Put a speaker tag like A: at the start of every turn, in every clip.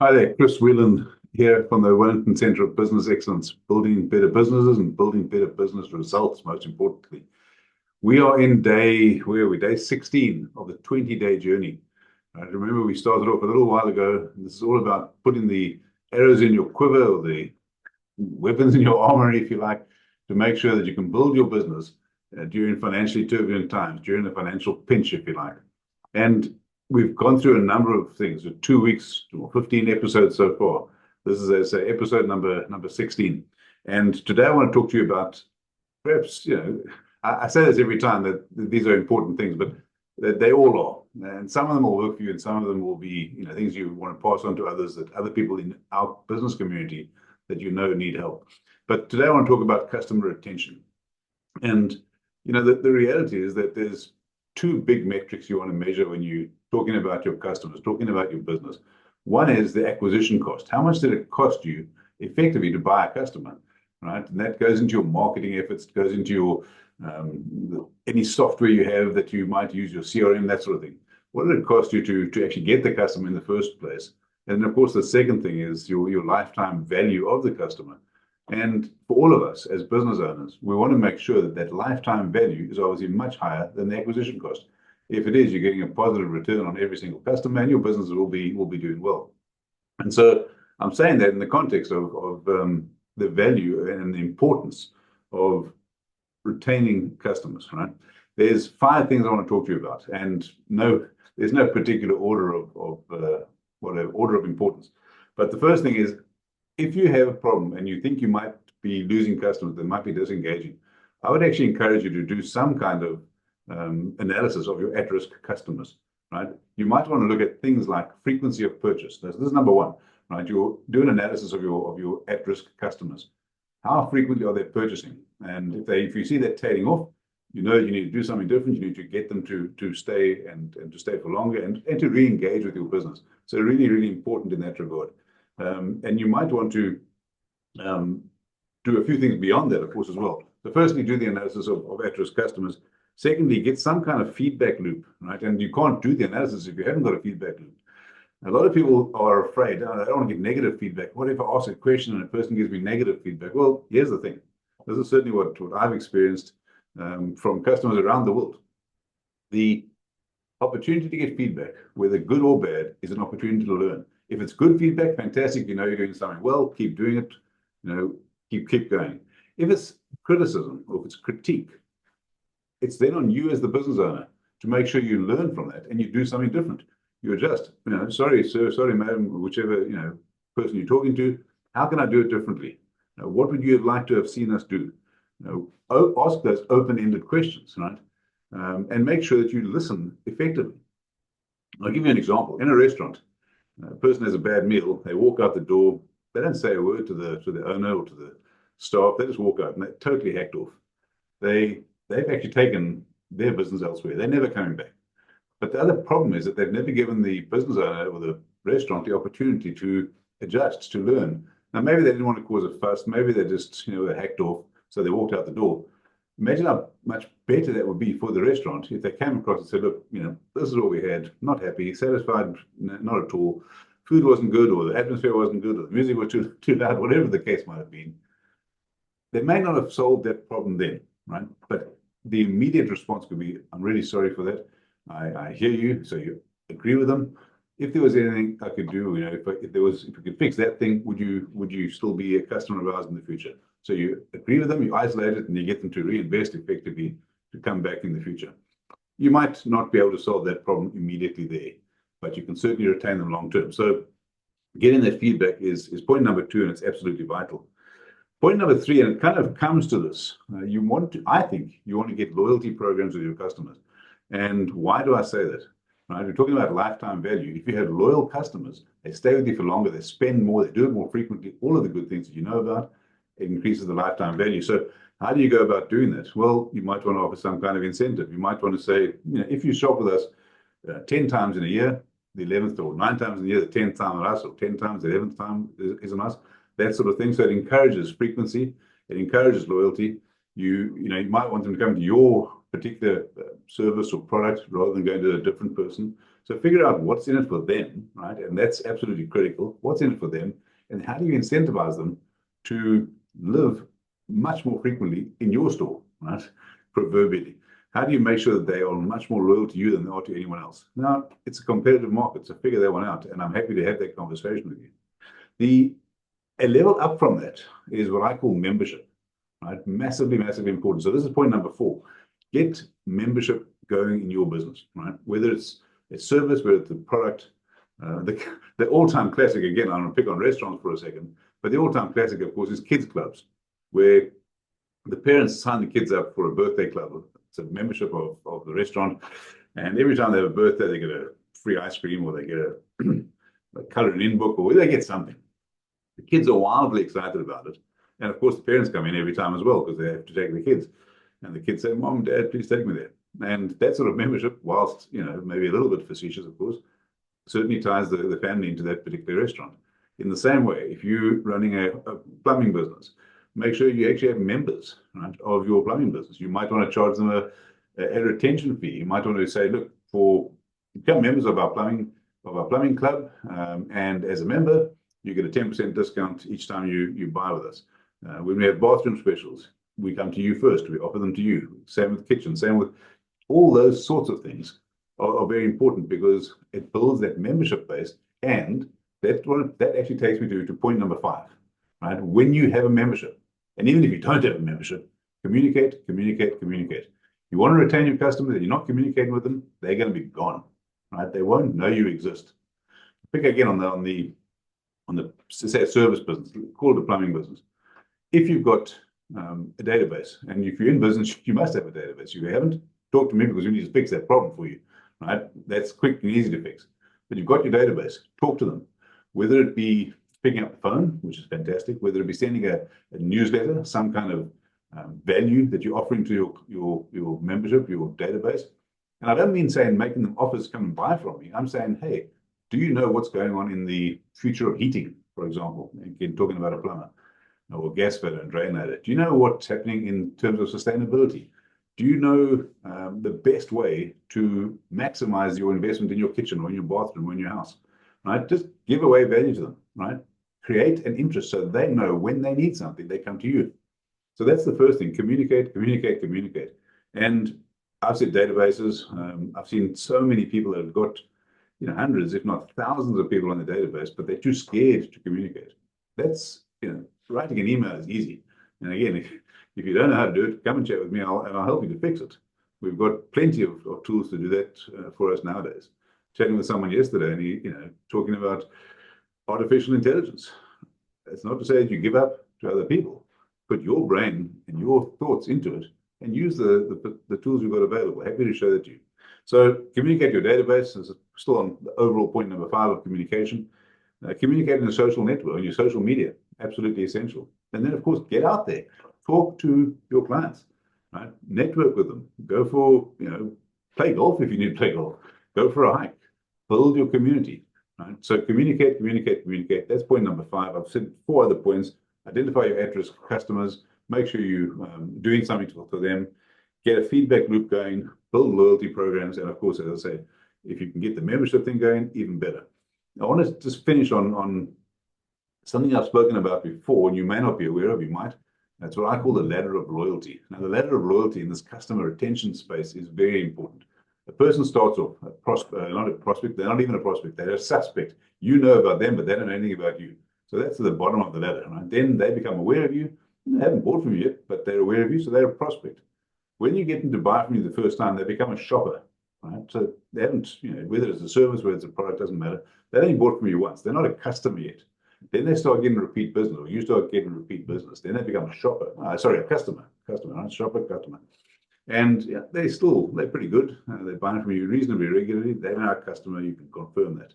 A: Hi there, Chris Whelan here from the Wellington Centre of Business Excellence, building better businesses and building better business results, most importantly. We are in where are we? Day 16 of the 20-day journey. Remember, we started off a little while ago. And this is all about putting the arrows in your quiver or the weapons in your armory, if you like, to make sure that you can build your business during financially turbulent times, during the financial pinch, if you like. And we've gone through a number of things, 2 weeks, 15 episodes so far. This is, as I say, episode number 16. And today I want to talk to you about perhaps, I say this every time that these are important things, but they all are. And some of them will work for you, and some of them will be, things you want to pass on to others, that other people in our business community that need help. But today I want to talk about customer retention. And the reality is that there's two big metrics you want to measure when you're talking about your customers, talking about your business. One is the acquisition cost. How much did it cost you effectively to buy a customer, right? And that goes into your marketing efforts, it goes into your any software you have that you might use, your CRM, that sort of thing. What did it cost you to actually get the customer in the first place? And of course, the second thing is your lifetime value of the customer. And for all of us as business owners, we want to make sure that that lifetime value is obviously much higher than the acquisition cost. If it is, you're getting a positive return on every single customer, and your business will be doing well. And so I'm saying that in the context of the value and the importance of retaining customers, right? There's 5 things I want to talk to you about, and there's no particular order of importance. But the first thing is, if you have a problem and you think you might be losing customers, that might be disengaging, I would actually encourage you to do some kind of analysis of your at-risk customers, right? You might want to look at things like frequency of purchase. This is number one, right? You do an analysis of your at-risk customers. How frequently are they purchasing? And if you see that tailing off, you need to do something different. You need to get them to stay and to stay for longer and to re-engage with your business. So really, really important in that regard. And you might want to do a few things beyond that, of course, as well. So firstly, do the analysis of at-risk customers. Secondly, get some kind of feedback loop, right? And you can't do the analysis if you haven't got a feedback loop. A lot of people are afraid, I don't want to get negative feedback. What if I ask a question and a person gives me negative feedback? Well, here's the thing. This is certainly what I've experienced from customers around the world. The opportunity to get feedback, whether good or bad, is an opportunity to learn. If it's good feedback, fantastic. You're doing something well, keep doing it. Keep going. If it's criticism or if it's critique, it's then on you as the business owner to make sure you learn from that and you do something different. You adjust. Sorry, sir, sorry, madam, whichever person you're talking to. How can I do it differently? What would you have liked to have seen us do? Ask those open-ended questions, right? And make sure that you listen effectively. I'll give you an example. In a restaurant, a person has a bad meal. They walk out the door. They don't say a word to the owner or to the staff. They just walk out and they're totally hacked off. They've actually taken their business elsewhere. They're never coming back. But the other problem is that they've never given the business owner or the restaurant the opportunity to adjust, to learn. Now, maybe they didn't want to cause a fuss. Maybe they just, they're hacked off, so they walked out the door. Imagine how much better that would be for the restaurant if they came across and said, look, this is what we had, not happy, satisfied, not at all. Food wasn't good, or the atmosphere wasn't good, or the music was too loud, whatever the case might have been. They may not have solved that problem then, right? But the immediate response could be, I'm really sorry for that. I hear you, so you agree with them. If there was anything I could do, if we could fix that thing, would you still be a customer of ours in the future? So you agree with them, you isolate it, and you get them to reinvest effectively to come back in the future. You might not be able to solve that problem immediately there, but you can certainly retain them long term. So getting that feedback is point number 2, and it's absolutely vital. Point number 3, and it kind of comes to this, I think you want to get loyalty programs with your customers. And why do I say that? Right? We're talking about lifetime value. If you have loyal customers, they stay with you for longer, they spend more, they do it more frequently, all of the good things that you know about, it increases the lifetime value. So how do you go about doing that? Well, you might want to offer some kind of incentive. You might want to say, if you shop with us 10 times in a year, the 11th, or 9 times in a year, the 10th time with us, or 10 times, the 11th time is on us, that sort of thing. So it encourages frequency, it encourages loyalty. You might want them to come to your particular service or product rather than going to a different person. So figure out what's in it for them, right? And that's absolutely critical. What's in it for them, and how do you incentivize them to live much more frequently in your store, right? Proverbially. How do you make sure that they are much more loyal to you than they are to anyone else? Now, it's a competitive market, so figure that one out, and I'm happy to have that conversation with you. A level up from that is what I call membership, right? Massively, massively important. So this is point number 4. Get membership going in your business, right? Whether it's a service, whether it's a product. The all-time classic, again, I'm going to pick on restaurants for a second, but the all-time classic, of course, is kids clubs, where the parents sign the kids up for a birthday club. It's a membership of the restaurant, and every time they have a birthday, they get a free ice cream, or they get a coloring in book, or they get something. The kids are wildly excited about it. And of course, the parents come in every time as well, because they have to take the kids. And the kids say, Mom, Dad, please take me there. And that sort of membership, whilst, maybe a little bit facetious, of course, certainly ties the family into that particular restaurant. In the same way, if you're running a plumbing business, make sure you actually have members, right, of your plumbing business. You might want to charge them a retention fee. You might want to say, look, become members of our plumbing club, and as a member, you get a 10% discount each time you buy with us. When we have bathroom specials, we come to you first. We offer them to you. Same with the kitchen. Same with all those sorts of things are very important, because it builds that membership base. And that actually takes me to point number 5. Right? When you have a membership, and even if you don't have a membership, communicate, communicate, communicate. You want to retain your customers, and you're not communicating with them, they're going to be gone. Right? They won't know you exist. Pick again on the say service business, call it a plumbing business. If you've got a database, and if you're in business, you must have a database. If you haven't, talk to me, because we need to fix that problem for you. Right? That's quick and easy to fix. But you've got your database. Talk to them, whether it be picking up the phone, which is fantastic, whether it be sending a newsletter, some kind of value that you're offering to your membership, your database. And I don't mean saying making them offers, come and buy from me. I'm saying, hey, do you know what's going on in the future of heating, for example? Again, talking about a plumber, or gas fitter and drainator. Do you know what's happening in terms of sustainability? Do you know the best way to maximize your investment in your kitchen, or in your bathroom, or in your house? Right? Just give away value to them. Right? Create an interest, so they know when they need something, they come to you. So that's the first thing. Communicate, communicate, communicate. And I've said databases. I've seen so many people that have got hundreds, if not thousands of people on the database, but they're too scared to communicate. That's, writing an email is easy. And again, if you don't know how to do it, come and chat with me, and I'll help you to fix it. We've got plenty of tools to do that for us nowadays. Chatting with someone yesterday, and he, talking about artificial intelligence. It's not to say that you give up to other people. Put your brain and your thoughts into it, and use the tools we've got available. Happy to show that to you. So communicate your database. Is still on the overall point number 5 of communication. Communicate in a social network, on your social media, absolutely essential. And then, of course, get out there, talk to your clients, right? Network with them. Go for, play golf if you need to play golf. Go for a hike. Build your community, right? So communicate, communicate, communicate. That's point number 5. I've said 4 other points. Identify your at-risk customers. Make sure you're doing something for them. Get a feedback loop going. Build loyalty programs. And of course, as I say, if you can get the membership thing going, even better. I want to just finish on something I've spoken about before, and you may not be aware of, you might. That's what I call the ladder of loyalty. Now, the ladder of loyalty in this customer retention space is very important. A person starts off not a prospect, they're not even a prospect, they're a suspect. You know about them, but they don't know anything about you. So that's the bottom of the ladder, right? Then they become aware of you. They haven't bought from you yet, but they're aware of you, so they're a prospect. When you get them to buy from you the first time, they become a shopper, right? So they haven't, whether it's a service, whether it's a product, doesn't matter. They only bought from you once. They're not a customer yet. Then they start getting repeat business, or you start getting repeat business. Then they become a shopper. A customer, right? Shopper, customer. And they're pretty good. They're buying from you reasonably regularly. They're now a customer. You can confirm that.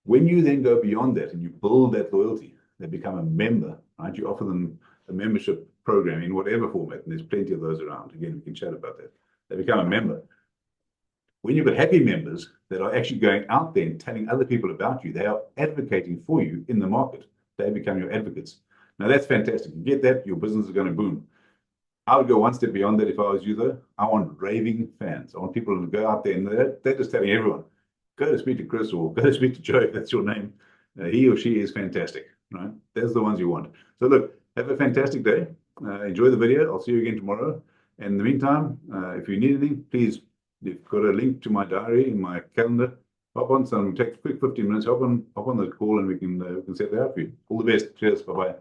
A: When you then go beyond that and you build that loyalty, they become a member, right? You offer them a membership program in whatever format, and there's plenty of those around. Again, we can chat about that. They become a member. When you've got happy members that are actually going out there and telling other people about you, they are advocating for you in the market. They become your advocates. Now, that's fantastic. You get that, your business is going to boom. I would go one step beyond that if I was you, though. I want raving fans. I want people to go out there, and they're just telling everyone, go to speak to Chris or go to speak to Joe if that's your name. He or she is fantastic, right? That's the ones you want. So look, have a fantastic day. Enjoy the video. I'll see you again tomorrow. And in the meantime, if you need anything, please, you've got a link to my diary in my calendar. Hop on, some take a quick 15 minutes. Hop on the call, and we can set that out for you. All the best. Cheers. Bye bye.